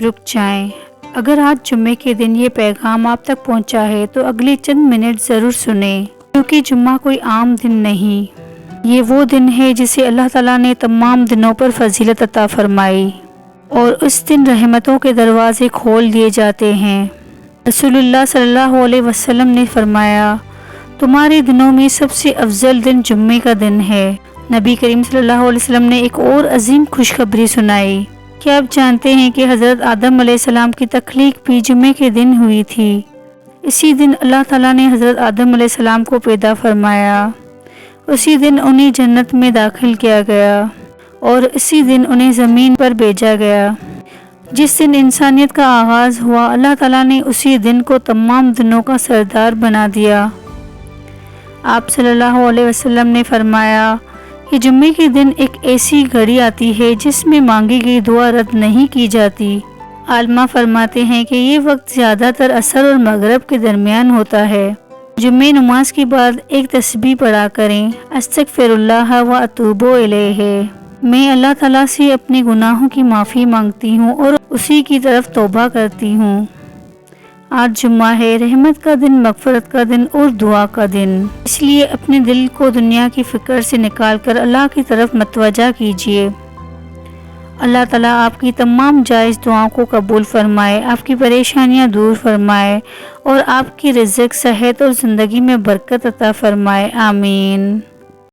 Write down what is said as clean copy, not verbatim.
رک جائیں۔ اگر آج جمعے کے دن یہ پیغام آپ تک پہنچا ہے تو اگلے چند منٹ ضرور سنیں، کیونکہ جمعہ کوئی عام دن نہیں، یہ وہ دن ہے جسے اللہ تعالیٰ نے تمام دنوں پر فضیلت عطا فرمائی، اور اس دن رحمتوں کے دروازے کھول دیے جاتے ہیں۔ رسول اللہ صلی اللہ علیہ وسلم نے فرمایا، تمہارے دنوں میں سب سے افضل دن جمعے کا دن ہے۔ نبی کریم صلی اللہ علیہ وسلم نے ایک اور عظیم خوشخبری سنائی۔ کیا آپ جانتے ہیں کہ حضرت آدم علیہ السلام کی تخلیق بھی جمعے کے دن ہوئی تھی؟ اسی دن اللہ تعالیٰ نے حضرت آدم علیہ السلام کو پیدا فرمایا، اسی دن انہیں جنت میں داخل کیا گیا، اور اسی دن انہیں زمین پر بھیجا گیا۔ جس دن انسانیت کا آغاز ہوا، اللہ تعالیٰ نے اسی دن کو تمام دنوں کا سردار بنا دیا۔ آپ صلی اللہ علیہ وسلم نے فرمایا کہ جمعے کے دن ایک ایسی گھڑی آتی ہے جس میں مانگی گئی دعا رد نہیں کی جاتی۔ عالمہ فرماتے ہیں کہ یہ وقت زیادہ تر عصر اور مغرب کے درمیان ہوتا ہے۔ جمعہ نماز کے بعد ایک تسبیح پڑھا کریں، استغفر اللہ و اتوب الیہ۔ میں اللہ تعالیٰ سے اپنے گناہوں کی معافی مانگتی ہوں اور اسی کی طرف توبہ کرتی ہوں۔ آج جمعہ ہے، رحمت کا دن، مغفرت کا دن اور دعا کا دن، اس لیے اپنے دل کو دنیا کی فکر سے نکال کر اللہ کی طرف متوجہ کیجیے۔ اللہ تعالیٰ آپ کی تمام جائز دعاؤں کو قبول فرمائے، آپ کی پریشانیاں دور فرمائے اور آپ کی رزق، صحت اور زندگی میں برکت عطا فرمائے۔ آمین۔